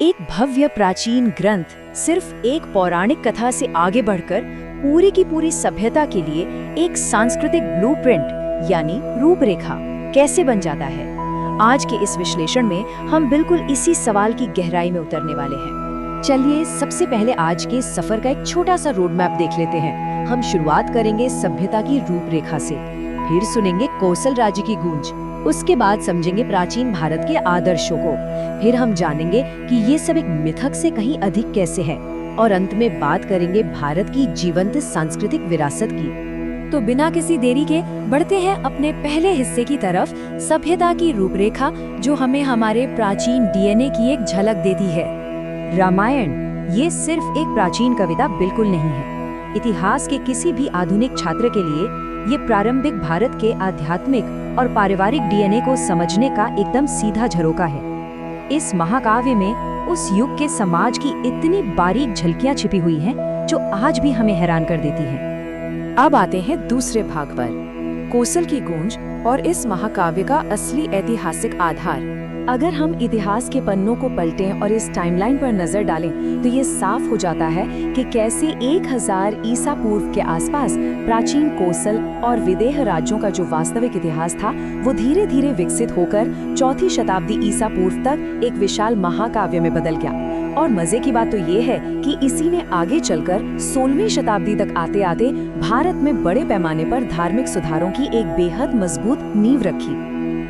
एक भव्य प्राचीन ग्रंथ सिर्फ एक पौराणिक कथा से आगे बढ़कर पूरी की पूरी सभ्यता के लिए एक सांस्कृतिक ब्लूप्रिंट यानी रूपरेखा कैसे बन जाता है। आज के इस विश्लेषण में हम बिल्कुल इसी सवाल की गहराई में उतरने वाले हैं। चलिए सबसे पहले आज के सफर का एक छोटा सा रोड मैप देख लेते हैं। हम शुरुआत करेंगे सभ्यता की रूपरेखा से, फिर सुनेंगे कौशल राज्य की गूंज, उसके बाद समझेंगे प्राचीन भारत के आदर्शों को, फिर हम जानेंगे कि ये सब एक मिथक से कहीं अधिक कैसे है, और अंत में बात करेंगे भारत की जीवंत सांस्कृतिक विरासत की। तो बिना किसी देरी के बढ़ते हैं अपने पहले हिस्से की तरफ, सभ्यता की रूपरेखा जो हमें हमारे प्राचीन डीएनए की एक झलक देती है। रामायण ये सिर्फ एक प्राचीन कविता बिल्कुल नहीं है। इतिहास के किसी भी आधुनिक छात्र के लिए ये प्रारंभिक भारत के आध्यात्मिक और पारिवारिक डीएनए को समझने का एकदम सीधा झरोका है। इस महाकाव्य में उस युग के समाज की इतनी बारीक झलकियां छिपी हुई हैं जो आज भी हमें हैरान कर देती हैं। अब आते हैं दूसरे भाग पर, कौशल की गूंज और इस महाकाव्य का असली ऐतिहासिक आधार। अगर हम इतिहास के पन्नों को पलटें और इस टाइमलाइन पर नजर डालें तो ये साफ हो जाता है कि कैसे 1000 ईसा पूर्व के आसपास प्राचीन कौशल और विदेह राज्यों का जो वास्तविक इतिहास था वो धीरे धीरे विकसित होकर 4वीं शताब्दी ईसा पूर्व तक एक विशाल महाकाव्य में बदल गया। और मजे की बात तो ये है कि इसी ने आगे चलकर 16वीं शताब्दी तक आते आते भारत में बड़े पैमाने पर धार्मिक सुधारों की एक बेहद मजबूत नींव रखी।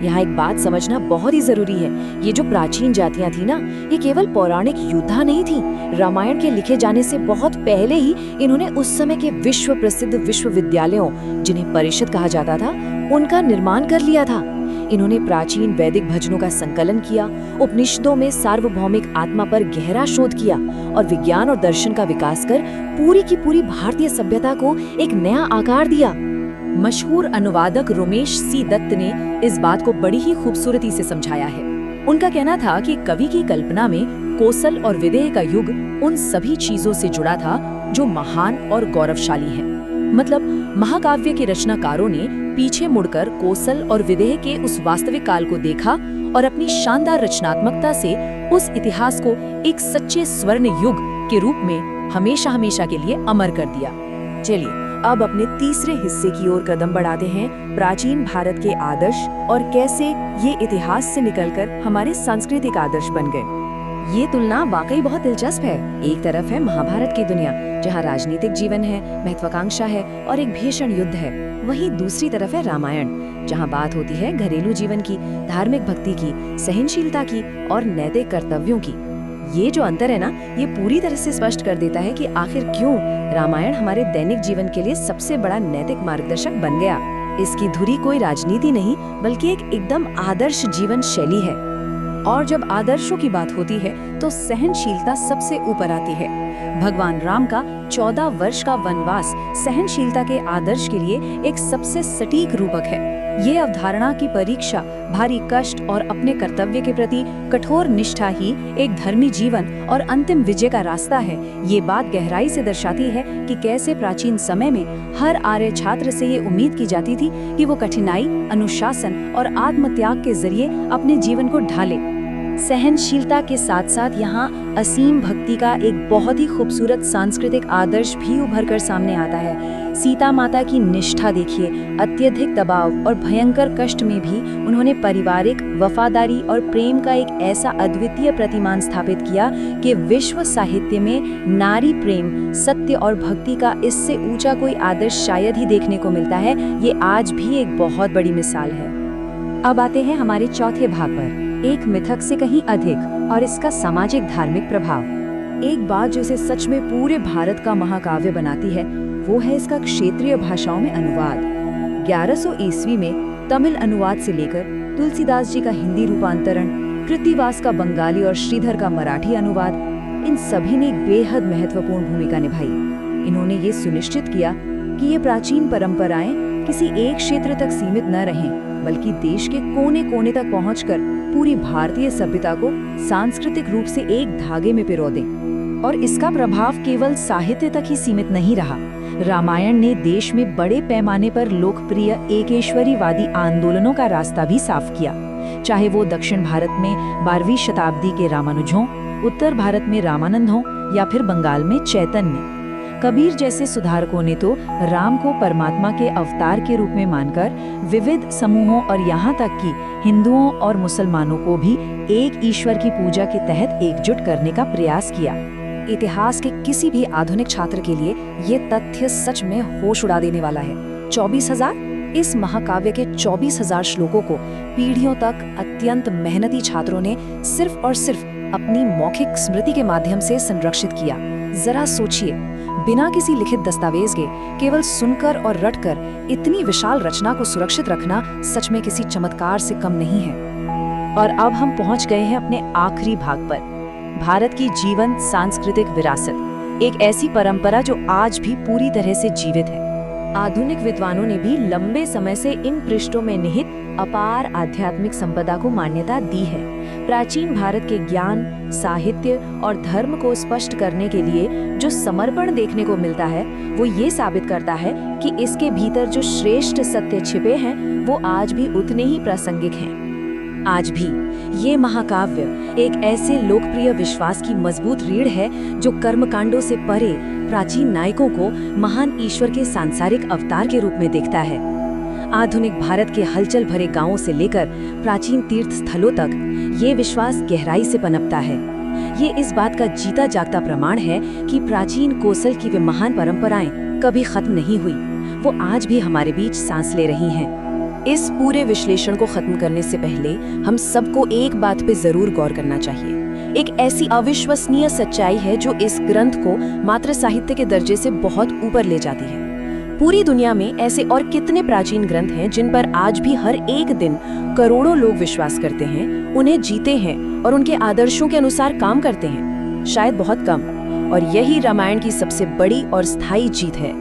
यहाँ एक बात समझना बहुत ही जरूरी है, ये जो प्राचीन जातियां थी ना, ये केवल पौराणिक योद्धा नहीं थी। रामायण के लिखे जाने से बहुत पहले ही इन्होंने उस समय के विश्व प्रसिद्ध विश्वविद्यालयों, जिन्हें परिषद कहा जाता था, उनका निर्माण कर लिया था। इन्होंने प्राचीन वैदिक भजनों का संकलन किया, उपनिषदों में सार्वभौमिक आत्मा पर गहरा शोध किया और विज्ञान और दर्शन का विकास कर पूरी की पूरी भारतीय सभ्यता को एक नया आकार दिया। मशहूर अनुवादक रोमेश सी दत्त ने इस बात को बड़ी ही खूबसूरती से समझाया है। उनका कहना था कि कवि की कल्पना में कौशल और विदेह का युग उन सभी चीजों से जुड़ा था जो महान और गौरवशाली हैं। मतलब महाकाव्य के रचनाकारों ने पीछे मुड़कर कौशल और विदेह के उस वास्तविक काल को देखा और अपनी शानदार रचनात्मकता से उस इतिहास को एक सच्चे स्वर्ण युग के रूप में हमेशा हमेशा के लिए अमर कर दिया। चलिए अब अपने तीसरे हिस्से की ओर कदम बढ़ाते हैं, प्राचीन भारत के आदर्श और कैसे ये इतिहास से निकलकर हमारे सांस्कृतिक आदर्श बन गए। ये तुलना वाकई बहुत दिलचस्प है। एक तरफ है महाभारत की दुनिया जहाँ राजनीतिक जीवन है, महत्वाकांक्षा है और एक भीषण युद्ध है। वहीं दूसरी तरफ है रामायण, जहाँ बात होती है घरेलू जीवन की, धार्मिक भक्ति की, सहनशीलता की और नैतिक कर्तव्यों की। ये जो अंतर है ना, ये पूरी तरह से स्पष्ट कर देता है कि आखिर क्यों रामायण हमारे दैनिक जीवन के लिए सबसे बड़ा नैतिक मार्गदर्शक बन गया। इसकी धुरी कोई राजनीति नहीं बल्कि एक एकदम आदर्श जीवन शैली है। और जब आदर्शों की बात होती है तो सहनशीलता सबसे ऊपर आती है। भगवान राम का 14 वर्ष का वनवास सहनशीलता के आदर्श के लिए एक सबसे सटीक रूपक है। ये अवधारणा की परीक्षा, भारी कष्ट और अपने कर्तव्य के प्रति कठोर निष्ठा ही एक धर्मी जीवन और अंतिम विजय का रास्ता है। ये बात गहराई से दर्शाती है कि कैसे प्राचीन समय में हर आर्य छात्र से ये उम्मीद की जाती थी कि वो कठिनाई, अनुशासन और आत्मत्याग के जरिए अपने जीवन को ढाले। सहनशीलता के साथ साथ यहाँ असीम भक्ति का एक बहुत ही खूबसूरत सांस्कृतिक आदर्श भी उभर कर सामने आता है। सीता माता की निष्ठा देखिए, अत्यधिक दबाव और भयंकर कष्ट में भी उन्होंने पारिवारिक वफादारी और प्रेम का एक ऐसा अद्वितीय प्रतिमान स्थापित किया कि विश्व साहित्य में नारी प्रेम, सत्य और भक्ति का इससे ऊंचा कोई आदर्श शायद ही देखने को मिलता है। ये आज भी एक बहुत बड़ी मिसाल है। अब आते हैं हमारे चौथे भाग पर, एक मिथक से कहीं अधिक और इसका सामाजिक धार्मिक प्रभाव। एक बात जो इसे सच में पूरे भारत का महाकाव्य बनाती है वो है इसका क्षेत्रीय भाषाओं में अनुवाद। 1100 ईस्वी में तमिल अनुवाद से लेकर तुलसीदास जी का हिंदी रूपांतरण, कृत्तिवास का बंगाली और श्रीधर का मराठी अनुवाद, इन सभी ने एक बेहद महत्वपूर्ण भूमिका निभाई। इन्होंने ये सुनिश्चित किया कि ये प्राचीन परंपराएं किसी एक क्षेत्र तक सीमित न रहें बल्कि देश के कोने कोने तक पहुंचकर पूरी भारतीय सभ्यता को सांस्कृतिक रूप से एक धागे में पिरो दें। और इसका प्रभाव केवल साहित्य तक ही सीमित नहीं रहा। रामायण ने देश में बड़े पैमाने पर लोकप्रिय एकेश्वरीवादी आंदोलनों का रास्ता भी साफ किया, चाहे वो दक्षिण भारत में 12वीं शताब्दी के रामानुजों उत्तर भारत में रामानंद हो या फिर बंगाल में चैतन्य। कबीर जैसे सुधारकों ने तो राम को परमात्मा के अवतार के रूप में मानकर विविध समूहों और यहाँ तक कि हिंदुओं और मुसलमानों को भी एक ईश्वर की पूजा के तहत एकजुट करने का प्रयास किया। इतिहास के किसी भी आधुनिक छात्र के लिए ये तथ्य सच में होश उड़ा देने वाला है। 24,000 इस महाकाव्य के 24,000 श्लोकों को पीढ़ियों तक अत्यंत मेहनती छात्रों ने सिर्फ और सिर्फ अपनी मौखिक स्मृति के माध्यम से संरक्षित किया। जरा सोचिए, बिना किसी लिखित दस्तावेज के केवल सुनकर और रटकर इतनी विशाल रचना को सुरक्षित रखना सच में किसी चमत्कार से कम नहीं है। और अब हम पहुंच गए हैं अपने आखिरी भाग पर, भारत की जीवंत सांस्कृतिक विरासत, एक ऐसी परंपरा जो आज भी पूरी तरह से जीवित है। आधुनिक विद्वानों ने भी लंबे समय से इन पृष्ठों में निहित अपार आध्यात्मिक संपदा को मान्यता दी है। प्राचीन भारत के ज्ञान, साहित्य और धर्म को स्पष्ट करने के लिए जो समर्पण देखने को मिलता है वो ये साबित करता है कि इसके भीतर जो श्रेष्ठ सत्य छिपे हैं वो आज भी उतने ही प्रासंगिक हैं। आज भी ये महाकाव्य एक ऐसे लोकप्रिय विश्वास की मजबूत रीढ़ है जो कर्मकांडों से परे प्राचीन नायकों को महान ईश्वर के सांसारिक अवतार के रूप में देखता है। आधुनिक भारत के हलचल भरे गांवों से लेकर प्राचीन तीर्थ स्थलों तक ये विश्वास गहराई से पनपता है। ये इस बात का जीता जागता प्रमाण है कि प्राचीन कौशल की वे महान परंपराएं कभी खत्म नहीं हुई, वो आज भी हमारे बीच सांस ले रही हैं। इस पूरे विश्लेषण को खत्म करने से पहले हम सबको एक बात पे जरूर गौर करना चाहिए। एक ऐसी अविश्वसनीय सच्चाई है जो इस ग्रंथ को मात्र साहित्य के दर्जे से बहुत ऊपर ले जाती है। पूरी दुनिया में ऐसे और कितने प्राचीन ग्रंथ हैं जिन पर आज भी हर एक दिन करोड़ों लोग विश्वास करते हैं, उन्हें जीते हैं और उनके आदर्शों के अनुसार काम करते हैं? शायद बहुत कम। और यही रामायण की सबसे बड़ी और स्थायी जीत है।